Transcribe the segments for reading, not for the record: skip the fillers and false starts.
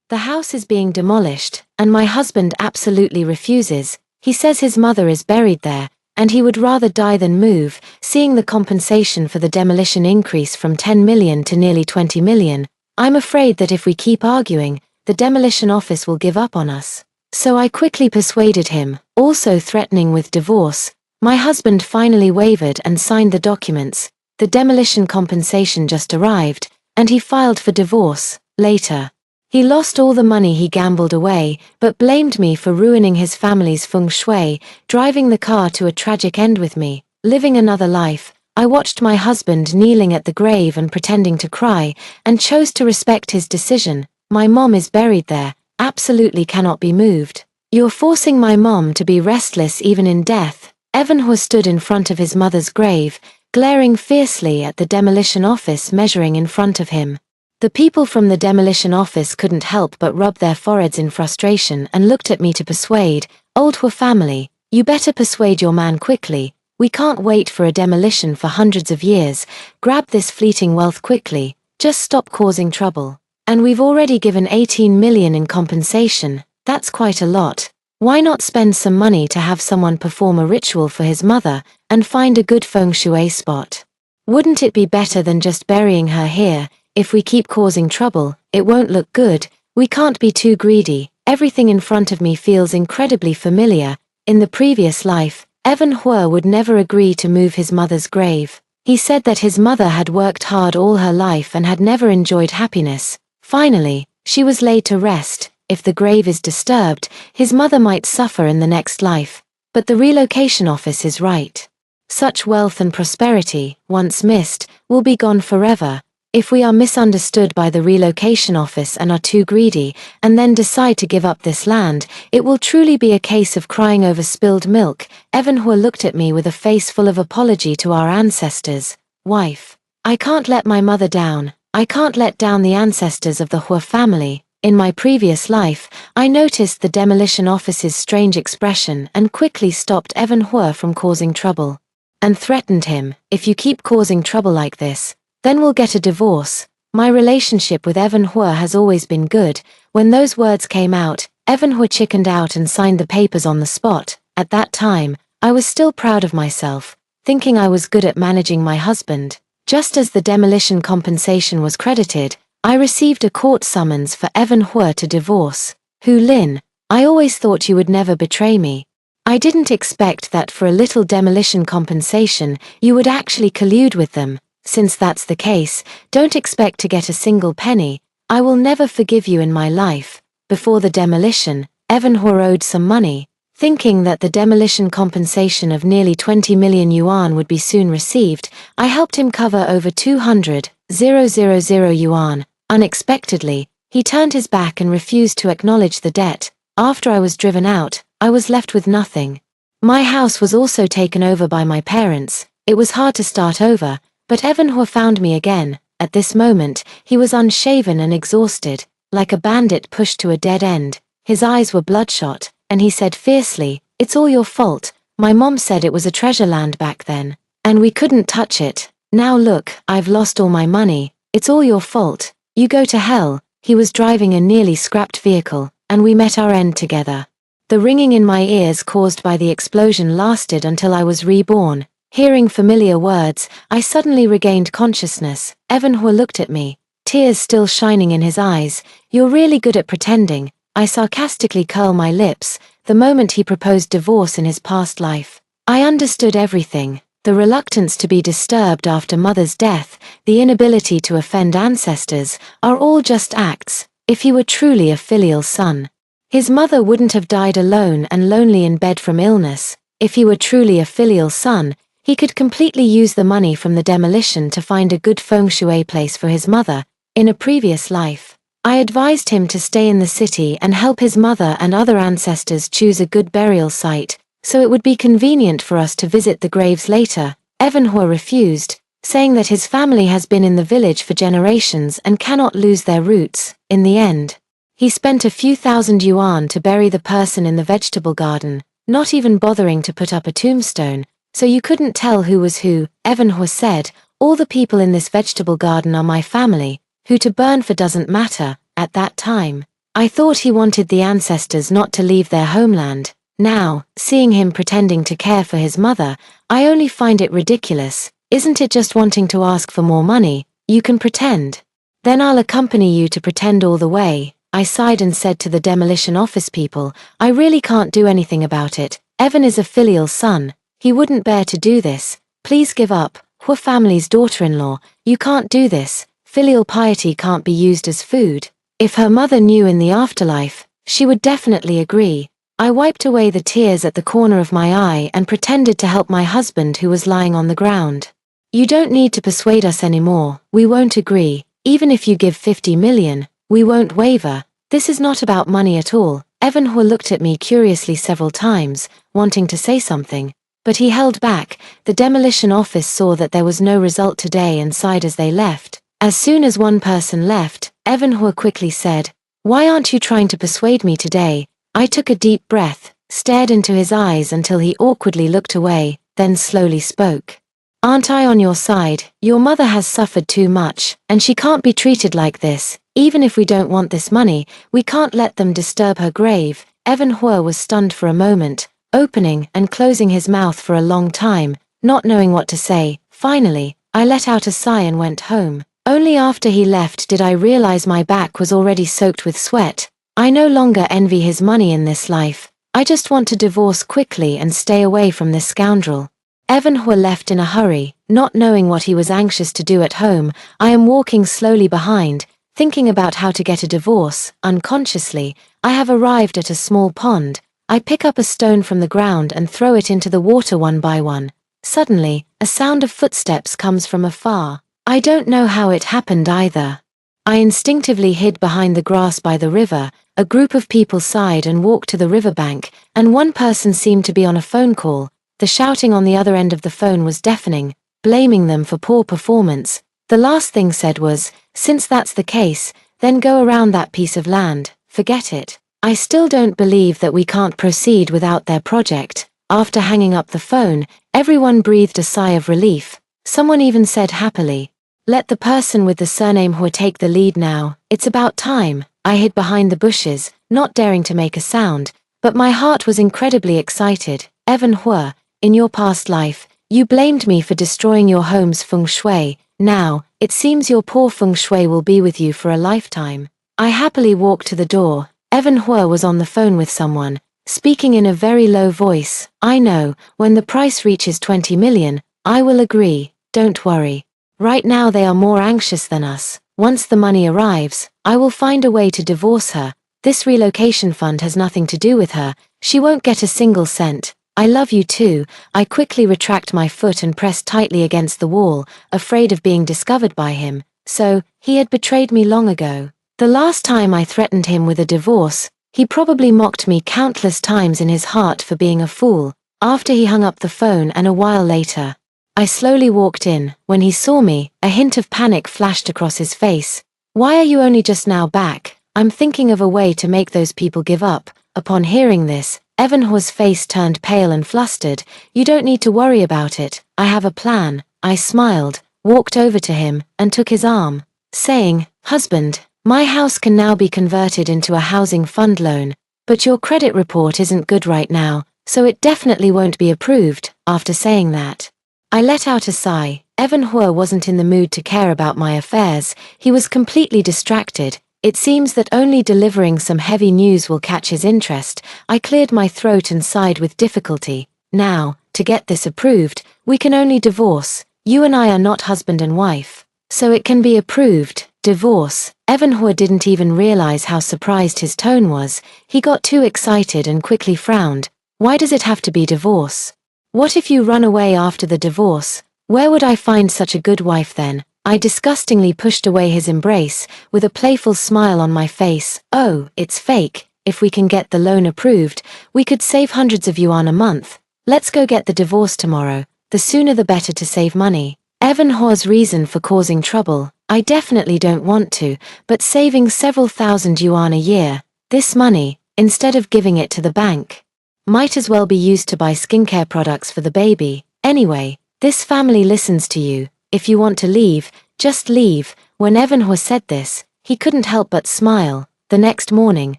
The house is being demolished, and my husband absolutely refuses. He says his mother is buried there, and he would rather die than move, seeing the compensation for the demolition increase from 10 million to nearly 20 million. I'm afraid that if we keep arguing, the demolition office will give up on us. So I quickly persuaded him, also threatening with divorce. My husband finally wavered and signed the documents. The demolition compensation just arrived, and he filed for divorce. Later, he lost all the money he gambled away, but blamed me for ruining his family's feng shui, driving the car to a tragic end with me. Living another life, I watched my husband kneeling at the grave and pretending to cry, and chose to respect his decision. My mom is buried there, absolutely cannot be moved. You're forcing my mom to be restless even in death. Evan stood in front of his mother's grave, glaring fiercely at the demolition office measuring in front of him. The people from the demolition office couldn't help but rub their foreheads in frustration and looked at me to persuade. Old Hua family, you better persuade your man quickly. We can't wait for a demolition for hundreds of years. Grab this fleeting wealth quickly. Just stop causing trouble. And we've already given 18 million in compensation. That's quite a lot. Why not spend some money to have someone perform a ritual for his mother and find a good feng shui spot? Wouldn't it be better than just burying her here? If we keep causing trouble, it won't look good. We can't be too greedy. Everything in front of me feels incredibly familiar. In the previous life, Evan Hua would never agree to move his mother's grave. He said that his mother had worked hard all her life and had never enjoyed happiness. Finally, she was laid to rest. If the grave is disturbed, his mother might suffer in the next life. But the relocation office is right. Such wealth and prosperity, once missed, will be gone forever. If we are misunderstood by the relocation office and are too greedy, and then decide to give up this land, it will truly be a case of crying over spilled milk. Evan Hua looked at me with a face full of apology to our ancestors. Wife, I can't let my mother down. I can't let down the ancestors of the Hua family. In my previous life, I noticed the demolition office's strange expression and quickly stopped Evan Hua from causing trouble. And threatened him, if you keep causing trouble like this, then we'll get a divorce. My relationship with Evan Hua has always been good. When those words came out, Evan Hua chickened out and signed the papers on the spot. At that time, I was still proud of myself, thinking I was good at managing my husband. Just as the demolition compensation was credited, I received a court summons for Evan Hua to divorce. Hu Lin, I always thought you would never betray me. I didn't expect that for a little demolition compensation, you would actually collude with them. Since that's the case, don't expect to get a single penny. I will never forgive you in my life. Before the demolition, Evan Hua owed some money. Thinking that the demolition compensation of nearly 20 million yuan would be soon received, I helped him cover over 200,000 yuan. Unexpectedly, he turned his back and refused to acknowledge the debt. After I was driven out, I was left with nothing. My house was also taken over by my parents. It was hard to start over. But Evan Hua found me again. At this moment, he was unshaven and exhausted, like a bandit pushed to a dead end. His eyes were bloodshot, and he said fiercely, "It's all your fault. My mom said it was a treasure land back then, and we couldn't touch it. Now look, I've lost all my money. It's all your fault. You go to hell." He was driving a nearly scrapped vehicle, and we met our end together. The ringing in my ears caused by the explosion lasted until I was reborn. Hearing familiar words, I suddenly regained consciousness. Evan Hua looked at me, tears still shining in his eyes. "You're really good at pretending." I sarcastically curl my lips. The moment he proposed divorce in his past life, I understood everything. The reluctance to be disturbed after mother's death, the inability to offend ancestors, are all just acts. If he were truly a filial son, his mother wouldn't have died alone and lonely in bed from illness. If he were truly a filial son, he could completely use the money from the demolition to find a good feng shui place for his mother. In a previous life, I advised him to stay in the city and help his mother and other ancestors choose a good burial site, so it would be convenient for us to visit the graves later. Evan Hua refused, saying that his family has been in the village for generations and cannot lose their roots. In the end, he spent a few thousand yuan to bury the person in the vegetable garden, not even bothering to put up a tombstone. So you couldn't tell who was who. Evan Hua said, "All the people in this vegetable garden are my family. Who to burn for doesn't matter." At that time, I thought he wanted the ancestors not to leave their homeland. Now, seeing him pretending to care for his mother, I only find it ridiculous. Isn't it just wanting to ask for more money? You can pretend. Then I'll accompany you to pretend all the way. I sighed and said to the demolition office people, I really can't do anything about it. Evan is a filial son. He wouldn't bear to do this. Please give up. We're family's daughter-in-law. You can't do this. Filial piety can't be used as food. If her mother knew in the afterlife, she would definitely agree. I wiped away the tears at the corner of my eye and pretended to help my husband who was lying on the ground. You don't need to persuade us anymore. We won't agree. Even if you give 50 million, we won't waver. This is not about money at all. Evanhua looked at me curiously several times, wanting to say something, but he held back. The demolition office saw that there was no result today and sighed as they left. As soon as one person left, Evanhua quickly said, Why aren't you trying to persuade me today? I took a deep breath, stared into his eyes until he awkwardly looked away, then slowly spoke. Aren't I on your side? Your mother has suffered too much, and she can't be treated like this. Even if we don't want this money, we can't let them disturb her grave. Evanhua was stunned for a moment, opening and closing his mouth for a long time, not knowing what to say. Finally, I let out a sigh and went home. Only after he left did I realize my back was already soaked with sweat. I no longer envy his money in this life. I just want to divorce quickly and stay away from this scoundrel. Evanhua left in a hurry, not knowing what he was anxious to do at home. I am walking slowly behind, thinking about how to get a divorce. Unconsciously, I have arrived at a small pond. I pick up a stone from the ground and throw it into the water one by one. Suddenly, a sound of footsteps comes from afar. I don't know how it happened either. I instinctively hid behind the grass by the river. A group of people sighed and walked to the riverbank, and one person seemed to be on a phone call. The shouting on the other end of the phone was deafening, blaming them for poor performance. The last thing said was, since that's the case, then go around that piece of land, forget it. I still don't believe that we can't proceed without their project. After hanging up the phone, everyone breathed a sigh of relief. Someone even said happily, let the person with the surname Hua take the lead now. It's about time. I hid behind the bushes, not daring to make a sound, but my heart was incredibly excited. Evanhua, in your past life, you blamed me for destroying your home's feng shui. Now, it seems your poor feng shui will be with you for a lifetime. I happily walked to the door. Evanhua was on the phone with someone, speaking in a very low voice. I know, when the price reaches 20 million, I will agree, don't worry. Right now they are more anxious than us. Once the money arrives, I will find a way to divorce her. This relocation fund has nothing to do with her. She won't get a single cent. I love you too. I quickly retract my foot and press tightly against the wall, afraid of being discovered by him. So, he had betrayed me long ago. The last time I threatened him with a divorce, he probably mocked me countless times in his heart for being a fool. After he hung up the phone and a while later, I slowly walked in. When he saw me, a hint of panic flashed across his face. Why are you only just now back? I'm thinking of a way to make those people give up. Upon hearing this, Evanhua's face turned pale and flustered. You don't need to worry about it. I have a plan. I smiled, walked over to him, and took his arm, saying, Husband, my house can now be converted into a housing fund loan, but your credit report isn't good right now, so it definitely won't be approved. After saying that, I let out a sigh. Evanhua wasn't in the mood to care about my affairs. He was completely distracted. It seems that only delivering some heavy news will catch his interest. I cleared my throat and sighed with difficulty. Now, to get this approved, we can only divorce. You and I are not husband and wife. So it can be approved. Divorce. Evanhua didn't even realize how surprised his tone was. He got too excited and quickly frowned. Why does it have to be divorce? What if you run away after the divorce? Where would I find such a good wife then? I disgustingly pushed away his embrace, with a playful smile on my face. Oh, it's fake. If we can get the loan approved, we could save hundreds of yuan a month. Let's go get the divorce tomorrow. The sooner the better to save money. Evanhua's reason for causing trouble. I definitely don't want to, but saving several thousand yuan a year, this money, instead of giving it to the bank, might as well be used to buy skincare products for the baby. Anyway, this family listens to you. If you want to leave, just leave. When Evanhua said this, he couldn't help but smile. The next morning,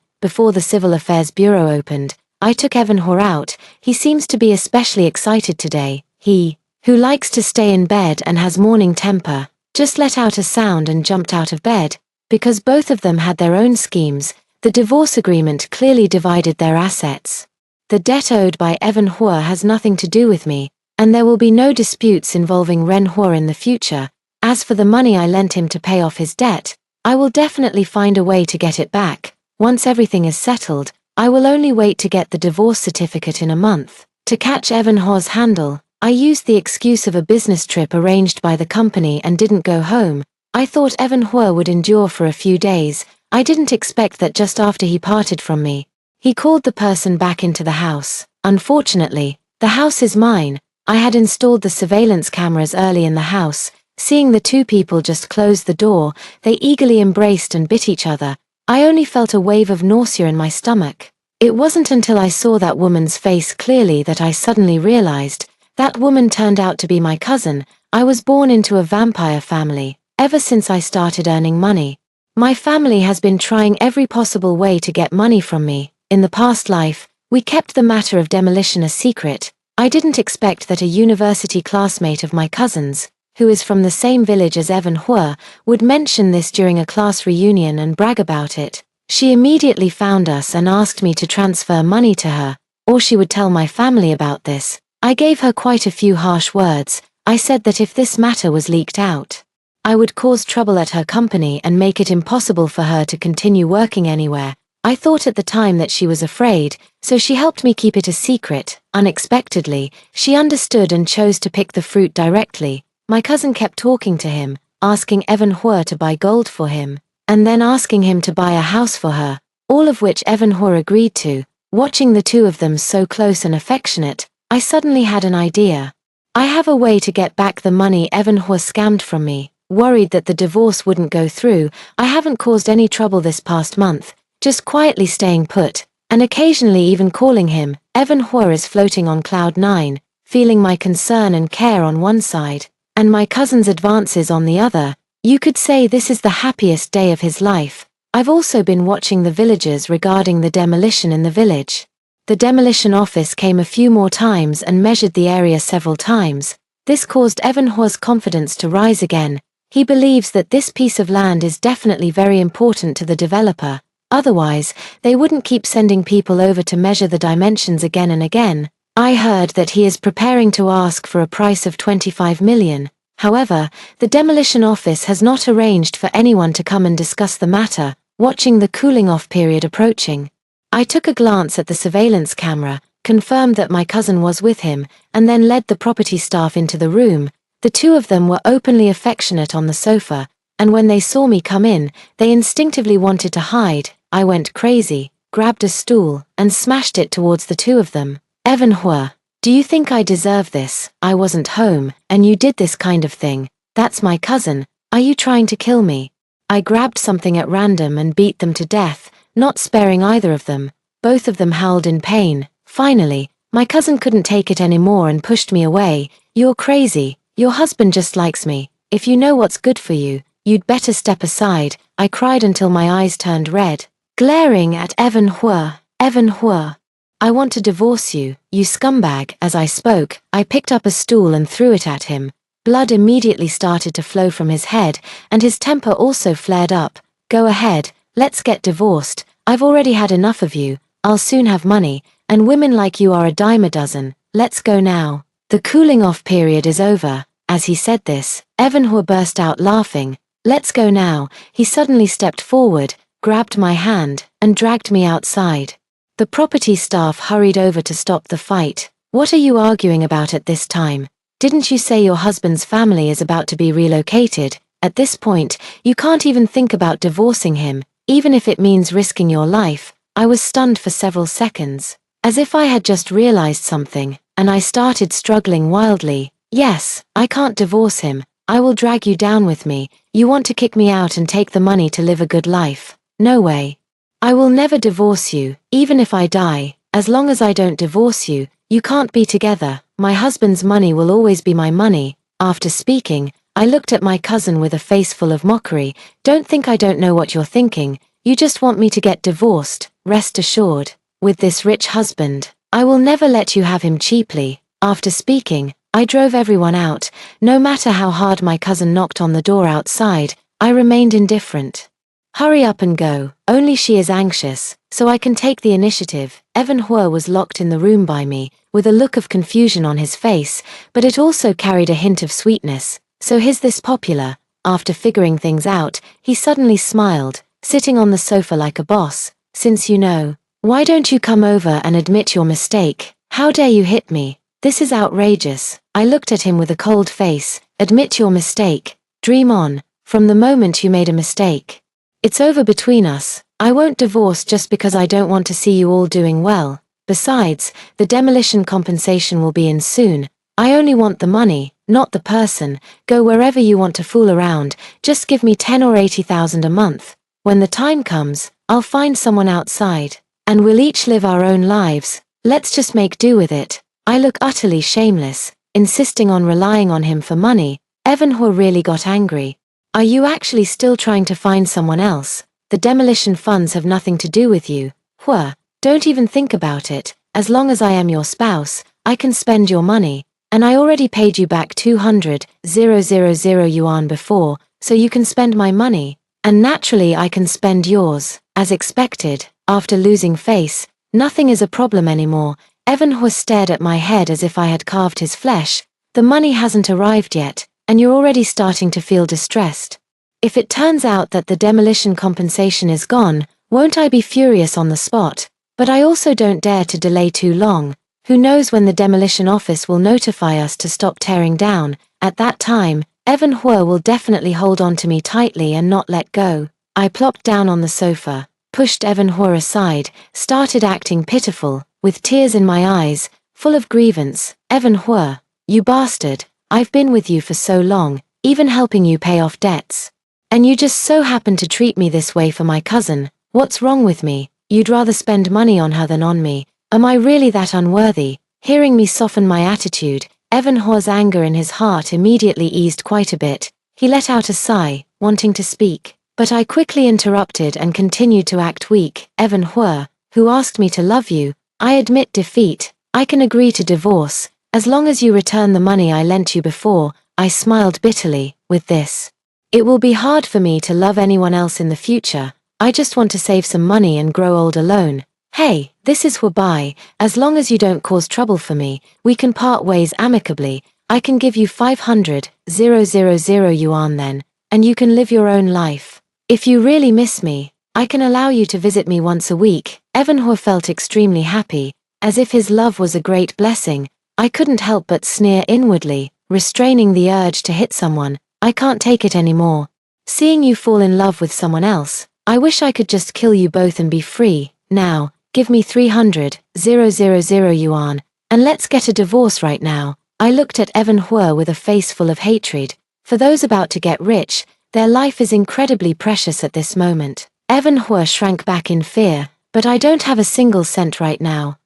before the Civil Affairs Bureau opened, I took Evanhor out. He seems to be especially excited today. He, who likes to stay in bed and has morning temper, just let out a sound and jumped out of bed. Because both of them had their own schemes, the divorce agreement clearly divided their assets. The debt owed by Evanhor has nothing to do with me, and there will be no disputes involving Renhor in the future. As for the money I lent him to pay off his debt, I will definitely find a way to get it back. Once everything is settled, I will only wait to get the divorce certificate in a month. To catch Evanhor's handle, I used the excuse of a business trip arranged by the company and didn't go home. I thought Evanhor would endure for a few days. I didn't expect that just after he parted from me, he called the person back into the house. Unfortunately, the house is mine. I had installed the surveillance cameras early in the house. Seeing the two people just close the door, they eagerly embraced and bit each other. I only felt a wave of nausea in my stomach. It wasn't until I saw that woman's face clearly that I suddenly realized that woman turned out to be my cousin. I was born into a vampire family. Ever since I started earning money, my family has been trying every possible way to get money from me. In the past life, we kept the matter of demolition a secret. I didn't expect that a university classmate of my cousin's, who is from the same village as Evanhor, would mention this during a class reunion and brag about it. She immediately found us and asked me to transfer money to her, or she would tell my family about this. I gave her quite a few harsh words. I said that if this matter was leaked out, I would cause trouble at her company and make it impossible for her to continue working anywhere. I thought at the time that she was afraid, so she helped me keep it a secret. Unexpectedly, she understood and chose to pick the fruit directly. My cousin kept talking to him, asking Evanhor to buy gold for him, and then asking him to buy a house for her, all of which Evanhor agreed to. Watching the two of them so close and affectionate, I suddenly had an idea. I have a way to get back the money Evanhor scammed from me. Worried that the divorce wouldn't go through, I haven't caused any trouble this past month, just quietly staying put, and occasionally even calling him. Evanhor is floating on cloud 9, feeling my concern and care on one side, and my cousin's advances on the other. You could say this is the happiest day of his life. I've also been watching the villagers regarding the demolition in the village. The demolition office came a few more times and measured the area several times. This caused Evanhor's confidence to rise again. He believes that this piece of land is definitely very important to the developer. Otherwise, they wouldn't keep sending people over to measure the dimensions again and again. I heard that he is preparing to ask for a price of 25 million. However, the demolition office has not arranged for anyone to come and discuss the matter. Watching the cooling-off period approaching, I took a glance at the surveillance camera, confirmed that my cousin was with him, and then led the property staff into the room. The two of them were openly affectionate on the sofa, and when they saw me come in, they instinctively wanted to hide. I went crazy, grabbed a stool, and smashed it towards the two of them. Evanhor, do you think I deserve this? I wasn't home, and you did this kind of thing. That's my cousin. Are you trying to kill me? I grabbed something at random and beat them to death, not sparing either of them. Both of them howled in pain. Finally, my cousin couldn't take it anymore and pushed me away. You're crazy. Your husband just likes me. If you know what's good for you, you'd better step aside. I cried until my eyes turned red, glaring at Evanhor. Evanhor, I want to divorce you, you scumbag. As I spoke, I picked up a stool and threw it at him. Blood immediately started to flow from his head, and his temper also flared up. Go ahead, let's get divorced. I've already had enough of you. I'll soon have money, and women like you are a dime a dozen. Let's go now. The cooling-off period is over. As he said this, Evanhor burst out laughing. Let's go now. He suddenly stepped forward, grabbed my hand, and dragged me outside. The property staff hurried over to stop the fight. What are you arguing about at this time? Didn't you say your husband's family is about to be relocated? At this point, you can't even think about divorcing him, even if it means risking your life. I was stunned for several seconds, as if I had just realized something, and I started struggling wildly. Yes, I can't divorce him. I will drag you down with me. You want to kick me out and take the money to live a good life. No way. I will never divorce you, even if I die. As long as I don't divorce you, you can't be together. My husband's money will always be my money. After speaking, I looked at my cousin with a face full of mockery. Don't think I don't know what you're thinking. You just want me to get divorced, rest assured. With this rich husband, I will never let you have him cheaply. After speaking, I drove everyone out. No matter how hard my cousin knocked on the door outside, I remained indifferent. Hurry up and go, only she is anxious, so I can take the initiative. Evan Hua was locked in the room by me, with a look of confusion on his face, but it also carried a hint of sweetness. So is this popular? After figuring things out, he suddenly smiled, sitting on the sofa like a boss. Since you know, why don't you come over and admit your mistake? How dare you hit me? This is outrageous. I looked at him with a cold face. Admit your mistake. Dream on. From the moment you made a mistake, it's over between us. I won't divorce just because I don't want to see you all doing well. Besides, the demolition compensation will be in soon. I only want the money, not the person. Go wherever you want to fool around. Just give me 10 or 80,000 a month. When the time comes, I'll find someone outside, and we'll each live our own lives. Let's just make do with it. I look utterly shameless, insisting on relying on him for money. Evan Hua really got angry. Are you actually still trying to find someone else? The demolition funds have nothing to do with you. Hua, don't even think about it. As long as I am your spouse, I can spend your money, and I already paid you back 200,000 yuan before, so you can spend my money, and naturally I can spend yours. As expected, after losing face, nothing is a problem anymore. Evan Hua stared at my head as if I had carved his flesh. The money hasn't arrived yet, and you're already starting to feel distressed. If it turns out that the demolition compensation is gone, won't I be furious on the spot? But I also don't dare to delay too long. Who knows when the demolition office will notify us to stop tearing down. At that time, Evan Hua will definitely hold on to me tightly and not let go. I plopped down on the sofa, pushed Evan Hua aside, started acting pitiful, with tears in my eyes, full of grievance. Evan Hua, you bastard, I've been with you for so long, even helping you pay off debts. And you just so happen to treat me this way for my cousin. What's wrong with me? You'd rather spend money on her than on me. Am I really that unworthy? Hearing me soften my attitude, Evan Hua's anger in his heart immediately eased quite a bit. He let out a sigh, wanting to speak, but I quickly interrupted and continued to act weak. Evan Hua, who asked me to love you, I admit defeat. I can agree to divorce, as long as you return the money I lent you before. I smiled bitterly. With this, it will be hard for me to love anyone else in the future. I just want to save some money and grow old alone. Hey, this is Huabai. As long as you don't cause trouble for me, we can part ways amicably. I can give you 500,000 yuan then, and you can live your own life. If you really miss me, I can allow you to visit me once a week. Evan Hua felt extremely happy, as if his love was a great blessing. I couldn't help but sneer inwardly, restraining the urge to hit someone. I can't take it anymore. Seeing you fall in love with someone else, I wish I could just kill you both and be free. Now, give me 300,000 yuan, and let's get a divorce right now. I looked at Evan Hua with a face full of hatred. For those about to get rich, their life is incredibly precious at this moment. Evan Hua shrank back in fear. But I don't have a single cent right now.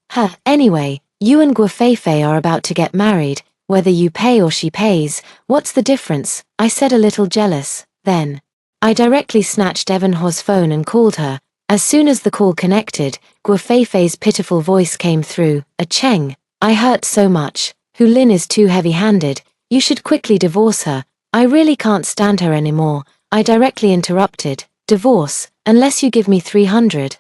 Anyway, you and Guofeifei are about to get married. Whether you pay or she pays, what's the difference? I said, a little jealous. Then I directly snatched Evan Hua's phone and called her. As soon as the call connected, Guofeifei's pitiful voice came through. A Cheng, I hurt so much. Hu Lin is too heavy-handed. You should quickly divorce her. I really can't stand her anymore. I directly interrupted. Divorce, unless you give me 300,000.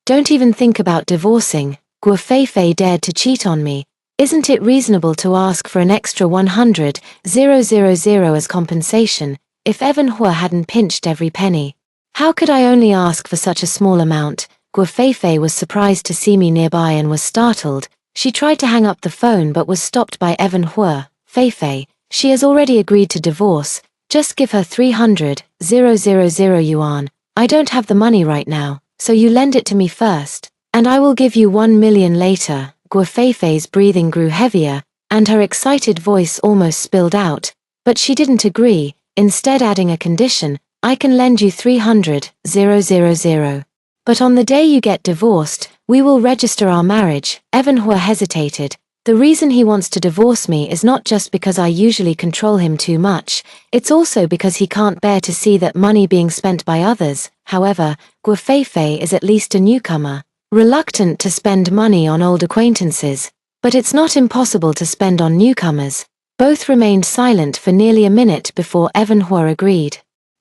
Don't even think about divorcing. Guofeifei dared to cheat on me. Isn't it reasonable to ask for an extra 100,000 as compensation? If Evan Hua hadn't pinched every penny, how could I only ask for such a small amount? Guofeifei was surprised to see me nearby and was startled. She tried to hang up the phone but was stopped by Evan Hua. Feifei, she has already agreed to divorce. Just give her 300,000 yuan. I don't have the money right now, so you lend it to me first, and I will give you 1 million later. Guofeifei's breathing grew heavier, and her excited voice almost spilled out, but she didn't agree, instead adding a condition. I can lend you 300,000. But on the day you get divorced, we will register our marriage. Evan Hua hesitated. The reason he wants to divorce me is not just because I usually control him too much, it's also because he can't bear to see that money being spent by others. However, Guofefe is at least a newcomer, reluctant to spend money on old acquaintances, but it's not impossible to spend on newcomers. Both remained silent for nearly a minute before Evanhua agreed.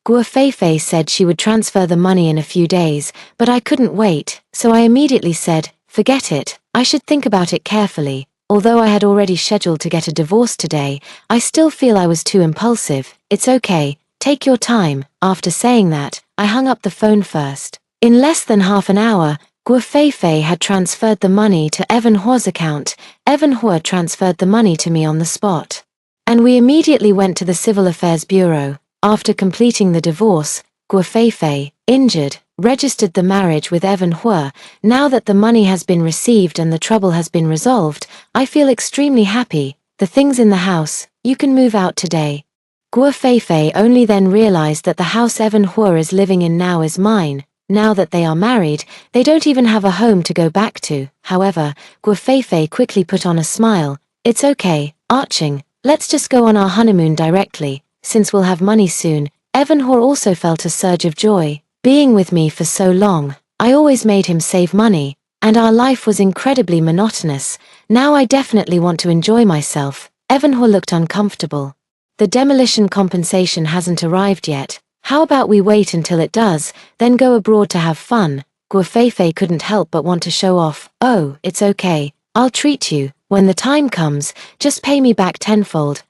Guofefe said she would transfer the money in a few days, but I couldn't wait, so I immediately said, forget it, I should think about it carefully. Although I had already scheduled to get a divorce today, I still feel I was too impulsive. It's okay, take your time. After saying that, I hung up the phone first. In less than half an hour, Guofefe had transferred the money to Evanhua's account. Evanhua transferred the money to me on the spot. And we immediately went to the Civil Affairs Bureau. After completing the divorce, Guofefe, injured, registered the marriage with Evanhua. Now that the money has been received and the trouble has been resolved, I feel extremely happy. The things in the house, you can move out today. Guofefe only then realized that the house Evanhua is living in now is mine. Now that they are married, they don't even have a home to go back to. However, Guofefe quickly put on a smile. It's okay, Arching, let's just go on our honeymoon directly, since we'll have money soon. Evanhua also felt a surge of joy. Being with me for so long, I always made him save money, and our life was incredibly monotonous. Now I definitely want to enjoy myself. Evanhua looked uncomfortable. The demolition compensation hasn't arrived yet. How about we wait until it does, then go abroad to have fun? Guofefe couldn't help but want to show off. Oh, it's okay. I'll treat you. When the time comes, just pay me back tenfold.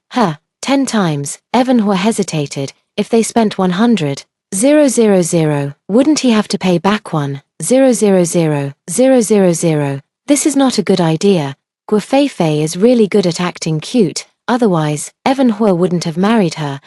10 times. Evanhua hesitated. If they spent 100,000, wouldn't he have to pay back 1,000,000? This is not a good idea. Guofefe is really good at acting cute, otherwise, Evanhua wouldn't have married her.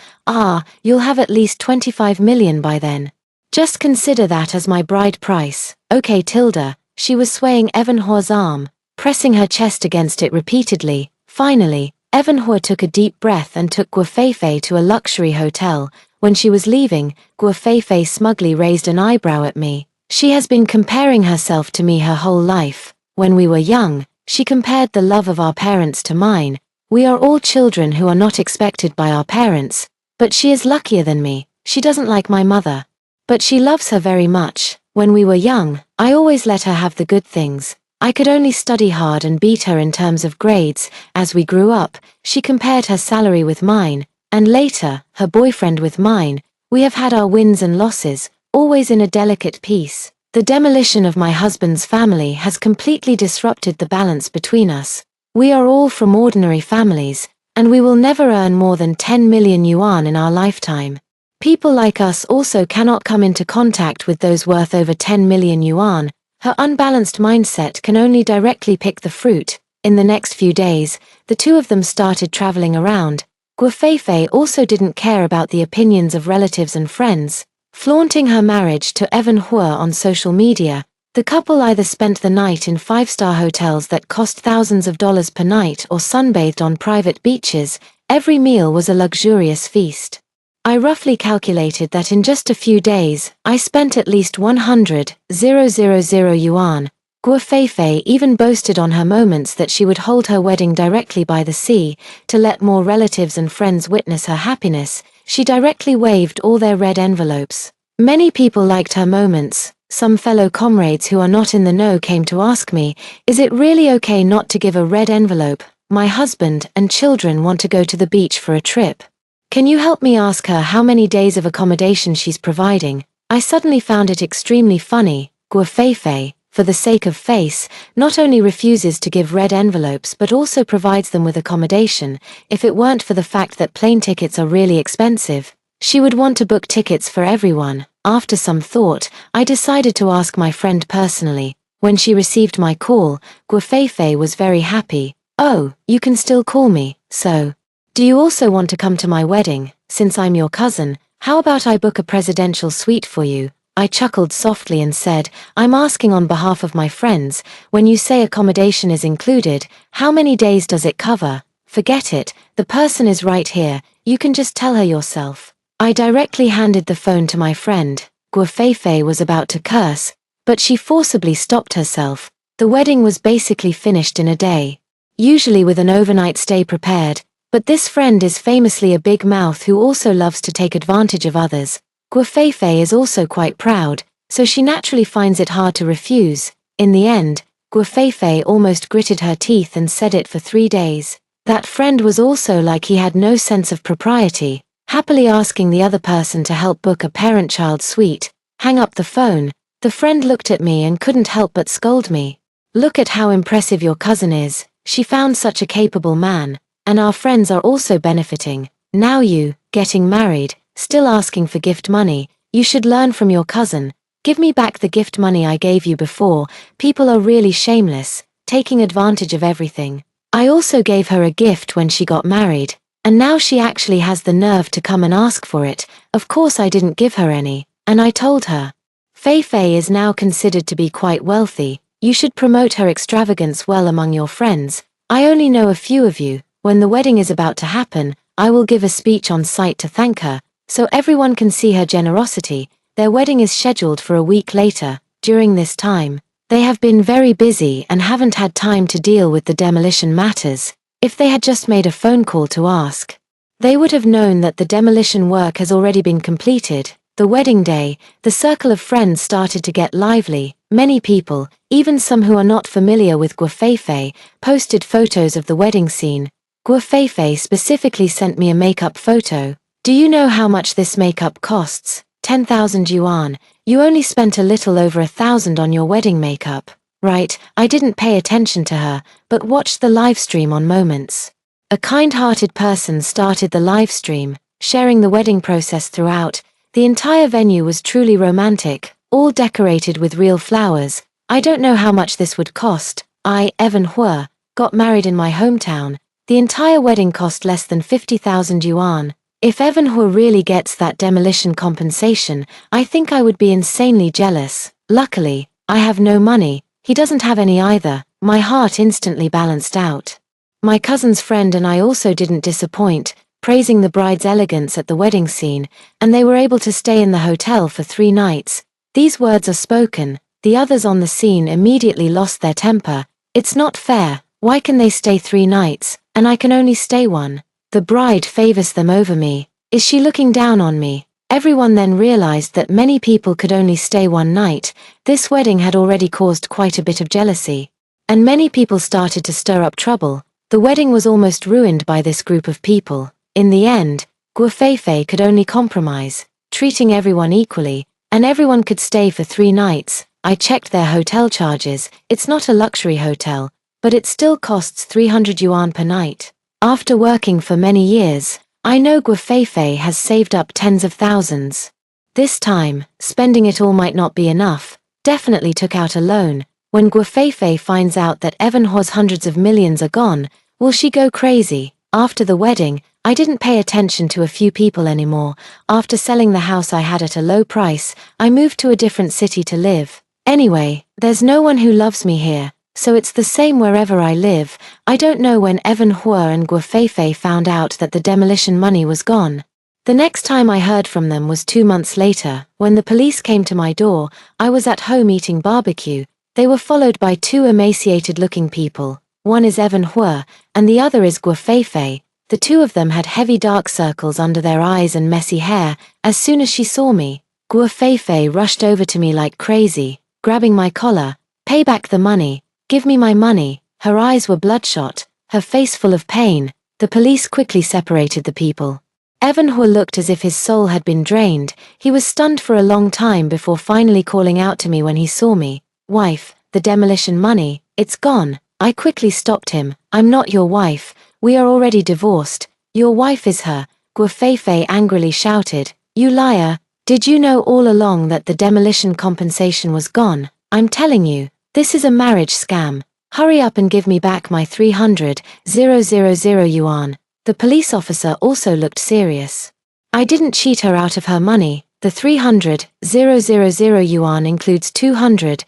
You'll have at least 25 million by then. Just consider that as my bride price. Okay, Tilda. She was swaying Evanhua's arm, pressing her chest against it repeatedly. Finally, Evanhua took a deep breath and took Guofefe to a luxury hotel. When she was leaving, Guofefe smugly raised an eyebrow at me. She has been comparing herself to me her whole life. When we were young, she compared the love of our parents to mine. We are all children who are not expected by our parents, but she is luckier than me. She doesn't like my mother, but she loves her very much. When we were young, I always let her have the good things. I could only study hard and beat her in terms of grades. As we grew up, she compared her salary with mine, and later, her boyfriend with mine. We have had our wins and losses, always in a delicate peace. The demolition of my husband's family has completely disrupted the balance between us. We are all from ordinary families, and we will never earn more than 10 million yuan in our lifetime. People like us also cannot come into contact with those worth over 10 million yuan. Her unbalanced mindset can only directly pick the fruit. In the next few days, the two of them started traveling around. Guofefe also didn't care about the opinions of relatives and friends, flaunting her marriage to Evanhua on social media. The couple either spent the night in five-star hotels that cost thousands of dollars per night or sunbathed on private beaches. Every meal was a luxurious feast. I roughly calculated that in just a few days, I spent at least 100,000 yuan. Guofefe even boasted on her moments that she would hold her wedding directly by the sea, to let more relatives and friends witness her happiness. She directly waved all their red envelopes. Many people liked her moments. Some fellow comrades who are not in the know came to ask me, is it really okay not to give a red envelope? My husband and children want to go to the beach for a trip. Can you help me ask her how many days of accommodation she's providing? I suddenly found it extremely funny. Guofefe, for the sake of face, not only refuses to give red envelopes but also provides them with accommodation. If it weren't for the fact that plane tickets are really expensive, she would want to book tickets for everyone. After some thought, I decided to ask my friend personally. When she received my call, Guofefe was very happy. Oh, you can still call me, so. Do you also want to come to my wedding? Since I'm your cousin, how about I book a presidential suite for you? I chuckled softly and said, I'm asking on behalf of my friends. When you say accommodation is included, how many days does it cover? Forget it, the person is right here, you can just tell her yourself. I directly handed the phone to my friend. Guofefe was about to curse, but she forcibly stopped herself. The wedding was basically finished in a day. usually with an overnight stay prepared, but this friend is famously a big mouth who also loves to take advantage of others. Guofeifei is also quite proud, so she naturally finds it hard to refuse. In the end, Guofeifei almost gritted her teeth and said it for 3 days. That friend was also like he had no sense of propriety, happily asking the other person to help book a parent-child suite. Hang up the phone. The friend looked at me and couldn't help but scold me. Look at how impressive your cousin is. She found such a capable man, and our friends are also benefiting. Now you, getting married, still asking for gift money. You should learn from your cousin. Give me back the gift money I gave you before. People are really shameless, taking advantage of everything. I also gave her a gift when she got married, and now she actually has the nerve to come and ask for it. Of course I didn't give her any, and I told her. Feifei is now considered to be quite wealthy. You should promote her extravagance well among your friends. I only know a few of you. When the wedding is about to happen, I will give a speech on site to thank her, so everyone can see her generosity. Their wedding is scheduled for a week later. During this time, they have been very busy and haven't had time to deal with the demolition matters. If they had just made a phone call to ask, they would have known that the demolition work has already been completed. The wedding day, the circle of friends started to get lively. Many people, even some who are not familiar with Guofeifei, posted photos of the wedding scene. Guofeifei specifically sent me a makeup photo. Do you know how much this makeup costs? 10,000 yuan. You only spent a little over 1,000 on your wedding makeup. Right, I didn't pay attention to her, but watched the live stream on Moments. A kind-hearted person started the live stream, sharing the wedding process throughout. The entire venue was truly romantic, all decorated with real flowers. I don't know how much this would cost. I, Evan Hua, got married in my hometown. The entire wedding cost less than 50,000 yuan. If Evan Hua really gets that demolition compensation, I think I would be insanely jealous. Luckily, I have no money. He doesn't have any either. My heart instantly balanced out. My cousin's friend and I also didn't disappoint, praising the bride's elegance at the wedding scene, and they were able to stay in the hotel for 3 nights. These words are spoken. The others on the scene immediately lost their temper. It's not fair. Why can they stay 3 nights, and I can only stay 1? The bride favors them over me. Is she looking down on me? Everyone then realized that many people could only stay 1 night. This wedding had already caused quite a bit of jealousy, and many people started to stir up trouble. The wedding was almost ruined by this group of people. In the end, Guofeifei could only compromise, treating everyone equally, and everyone could stay for 3 nights. I checked their hotel charges. It's not a luxury hotel, but it still costs 300 yuan per night. After working for many years, I know Guofeifei has saved up tens of thousands. This time, spending it all might not be enough. Definitely took out a loan. When Guofeifei finds out that Evan Hua's hundreds of millions are gone, will she go crazy? After the wedding, I didn't pay attention to a few people anymore. After selling the house I had at a low price, I moved to a different city to live. Anyway, there's no one who loves me here, so it's the same wherever I live. I don't know when Evan Hua and Guofeifei found out that the demolition money was gone. The next time I heard from them was 2 months later, when the police came to my door. I was at home eating barbecue. They were followed by 2 emaciated-looking people. One is Evan Hua, and the other is Guofeifei. The 2 of them had heavy dark circles under their eyes and messy hair. As soon as she saw me, Guofeifei rushed over to me like crazy, grabbing my collar. Pay back the money. Give me my money. Her eyes were bloodshot, her face full of pain. The police quickly separated the people. Evan Hua looked as if his soul had been drained. He was stunned for a long time before finally calling out to me when he saw me. Wife, the demolition money, it's gone. I quickly stopped him. I'm not your wife. We are already divorced. Your wife is her. Guofeifei angrily shouted. You liar. Did you know all along that the demolition compensation was gone? I'm telling you. This is a marriage scam. Hurry up and give me back my 300,000 yuan. The police officer also looked serious. I didn't cheat her out of her money. The 300,000 yuan includes 200,000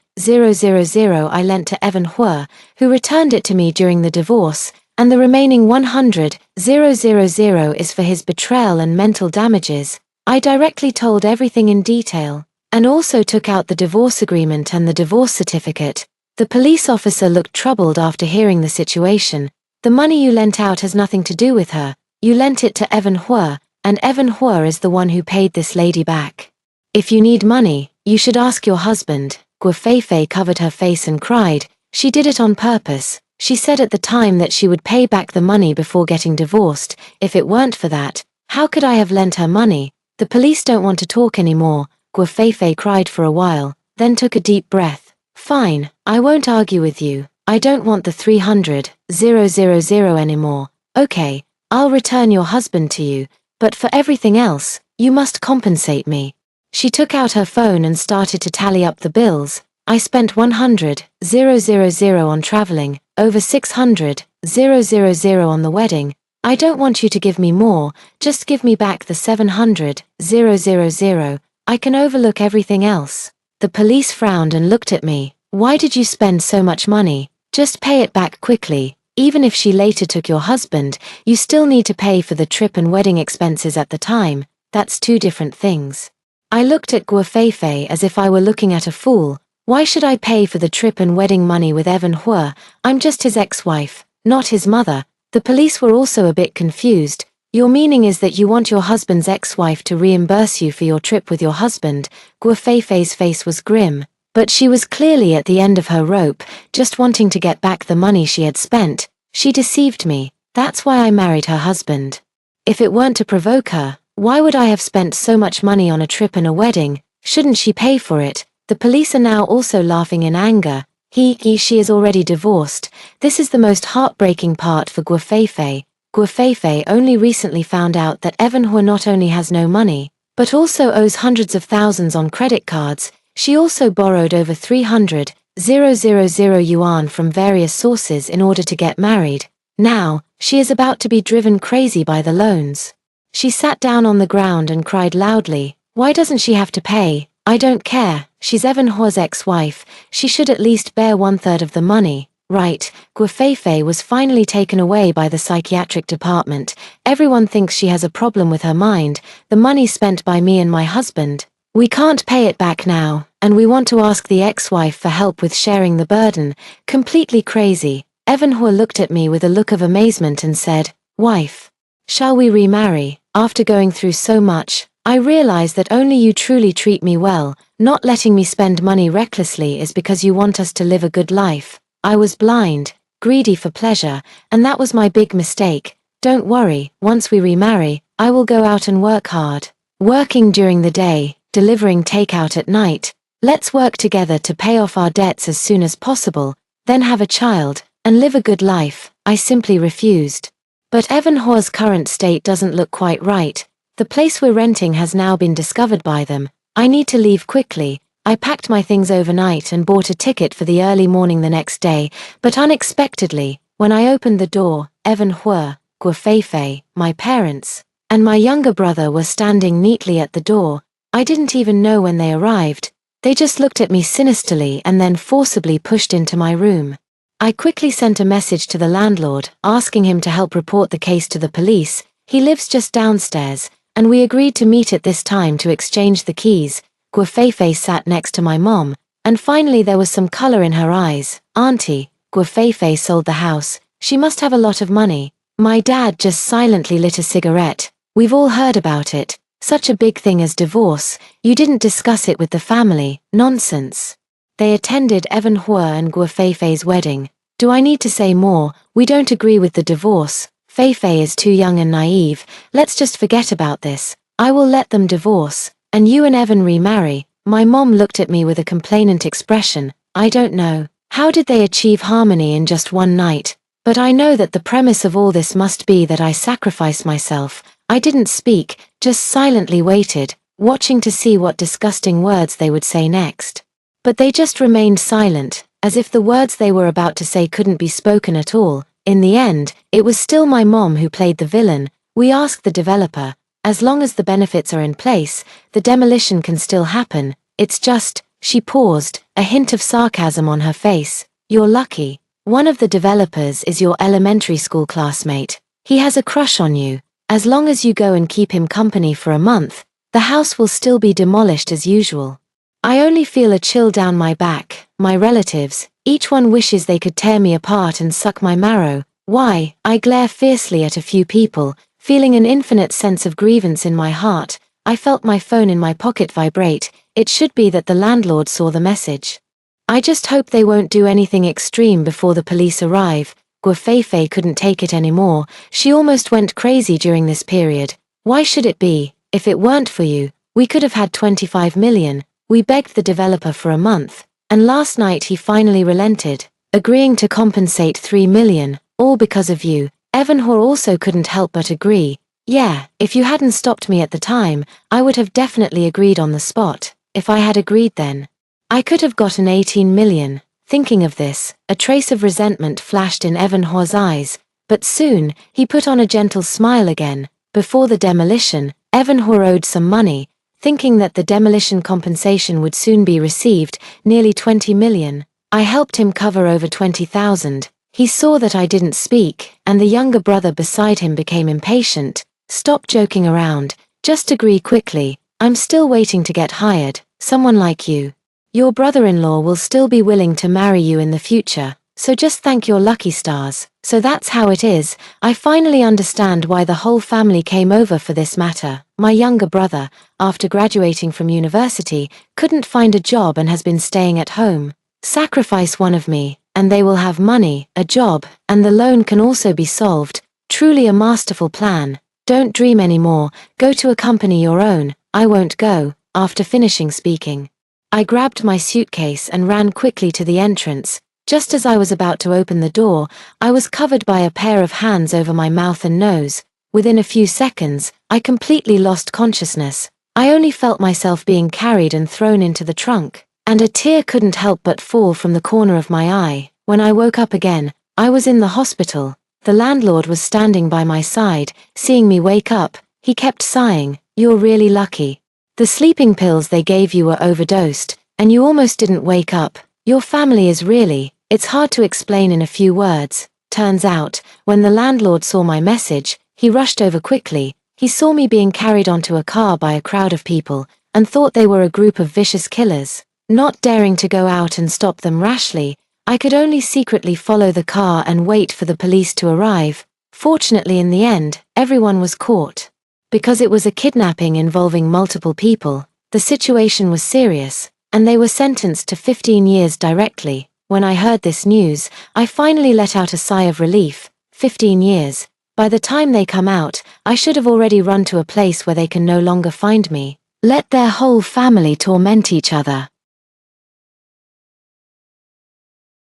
I lent to Evan Hua, who returned it to me during the divorce, and the remaining 100,000 is for his betrayal and mental damages. I directly told everything in detail, and also took out the divorce agreement and the divorce certificate. The police officer looked troubled after hearing the situation. The money you lent out has nothing to do with her. You lent it to Evan Hua, and Evan Hua is the one who paid this lady back. If you need money, you should ask your husband. Guo Feifei covered her face and cried. She did it on purpose. She said at the time that she would pay back the money before getting divorced. If it weren't for that, how could I have lent her money? The police don't want to talk anymore. Guo Feifei cried for a while, then took a deep breath. Fine, I won't argue with you. I don't want the 300,000 anymore. Okay, I'll return your husband to you, but for everything else, you must compensate me. She took out her phone and started to tally up the bills. I spent 100,000 on traveling, over 600,000 on the wedding. I don't want you to give me more, just give me back the 700,000. I can overlook everything else. The police frowned and looked at me. Why did you spend so much money? Just pay it back quickly. Even if she later took your husband, you still need to pay for the trip and wedding expenses at the time. That's two different things. I looked at Guo Feifei as if I were looking at a fool. Why should I pay for the trip and wedding money with Evan Hua? I'm just his ex-wife, not his mother. The police were also a bit confused. Your meaning is that you want your husband's ex-wife to reimburse you for your trip with your husband? Guo Feifei's face was grim, but she was clearly at the end of her rope, just wanting to get back the money she had spent. She deceived me. That's why I married her husband. If it weren't to provoke her, why would I have spent so much money on a trip and a wedding? Shouldn't she pay for it? The police are now also laughing in anger. She is already divorced. This is the most heartbreaking part for Guo Feifei. Guo Feifei only recently found out that Evan Hua not only has no money, but also owes hundreds of thousands on credit cards. She also borrowed over 300,000 yuan from various sources in order to get married. Now, she is about to be driven crazy by the loans. She sat down on the ground and cried loudly. Why doesn't she have to pay? I don't care. She's Evan Hua's ex-wife. She should at least bear 1/3 of the money. Right, Guo Feifei was finally taken away by the psychiatric department. Everyone thinks she has a problem with her mind. The money spent by me and my husband. We can't pay it back now, and we want to ask the ex-wife for help with sharing the burden. Completely crazy. Evan Hua looked at me with a look of amazement and said, "Wife, shall we remarry? After going through so much, I realize that only you truly treat me well. Not letting me spend money recklessly is because you want us to live a good life. I was blind, greedy for pleasure, and that was my big mistake. Don't worry, once we remarry, I will go out and work hard. Working during the day, delivering takeout at night. Let's work together to pay off our debts as soon as possible, then have a child, and live a good life." I simply refused. But Evan Hua's current state doesn't look quite right. The place we're renting has now been discovered by them. I need to leave quickly. I packed my things overnight and bought a ticket for the early morning the next day, but unexpectedly, when I opened the door, Evan Hua, Guo Feifei, my parents, and my younger brother were standing neatly at the door. I didn't even know when they arrived. They just looked at me sinisterly and then forcibly pushed into my room. I quickly sent a message to the landlord, asking him to help report the case to the police. He lives just downstairs, and we agreed to meet at this time to exchange the keys. Guo Feifei sat next to my mom, and finally there was some color in her eyes. "Auntie, Guo Feifei sold the house. She must have a lot of money." My dad just silently lit a cigarette. "We've all heard about it. Such a big thing as divorce. You didn't discuss it with the family. Nonsense." They attended Evan Hua and Guo Feifei's wedding. Do I need to say more? We don't agree with the divorce. Feifei is too young and naive. Let's just forget about this. I will let them divorce, and you and Evan remarry. My mom looked at me with a complainant expression. I don't know. How did they achieve harmony in just one night? But I know that the premise of all this must be that I sacrifice myself. I didn't speak, just silently waited, watching to see what disgusting words they would say next. But they just remained silent, as if the words they were about to say couldn't be spoken at all. In the end, it was still my mom who played the villain. We asked the developer, as long as the benefits are in place, the demolition can still happen. It's just, she paused, a hint of sarcasm on her face. You're lucky. One of the developers is your elementary school classmate. He has a crush on you. As long as you go and keep him company for a month, the house will still be demolished as usual. I only feel a chill down my back. My relatives, each one wishes they could tear me apart and suck my marrow. Why? I glare fiercely at a few people, feeling an infinite sense of grievance in my heart. I felt my phone in my pocket vibrate. It should be that the landlord saw the message. I just hope they won't do anything extreme before the police arrive. Guafefe couldn't take it anymore. She almost went crazy during this period. Why should it be? If it weren't for you, we could have had 25 million. We begged the developer for a month, and last night he finally relented, agreeing to compensate 3 million, all because of you. Evanhor also couldn't help but agree. Yeah, if you hadn't stopped me at the time, I would have definitely agreed on the spot. If I had agreed then, I could have gotten 18 million. Thinking of this, a trace of resentment flashed in Evanhor's eyes, but soon, he put on a gentle smile again. Before the demolition, Evanhor owed some money, thinking that the demolition compensation would soon be received, nearly 20 million. I helped him cover over 20,000. He saw that I didn't speak, and the younger brother beside him became impatient. Stop joking around, just agree quickly. I'm still waiting to get hired, someone like you. Your brother-in-law will still be willing to marry you in the future, so just thank your lucky stars. So that's how it is. I finally understand why the whole family came over for this matter. My younger brother, after graduating from university, couldn't find a job and has been staying at home. Sacrifice one of me, and they will have money, a job, and the loan can also be solved. Truly a masterful plan. Don't dream anymore, go to a company your own. I won't go. After finishing speaking, I grabbed my suitcase and ran quickly to the entrance. Just as I was about to open the door, I was covered by a pair of hands over my mouth and nose. Within a few seconds, I completely lost consciousness. I only felt myself being carried and thrown into the trunk, and a tear couldn't help but fall from the corner of my eye. When I woke up again, I was in the hospital. The landlord was standing by my side. Seeing me wake up, he kept sighing, "You're really lucky. The sleeping pills they gave you were overdosed, and you almost didn't wake up. Your family is really..." It's hard to explain in a few words. Turns out, when the landlord saw my message, he rushed over quickly. He saw me being carried onto a car by a crowd of people, and thought they were a group of vicious killers. Not daring to go out and stop them rashly, I could only secretly follow the car and wait for the police to arrive. Fortunately, in the end, everyone was caught. Because it was a kidnapping involving multiple people, the situation was serious, and they were sentenced to 15 years directly. When I heard this news, I finally let out a sigh of relief. 15 years. By the time they come out, I should have already run to a place where they can no longer find me. Let their whole family torment each other.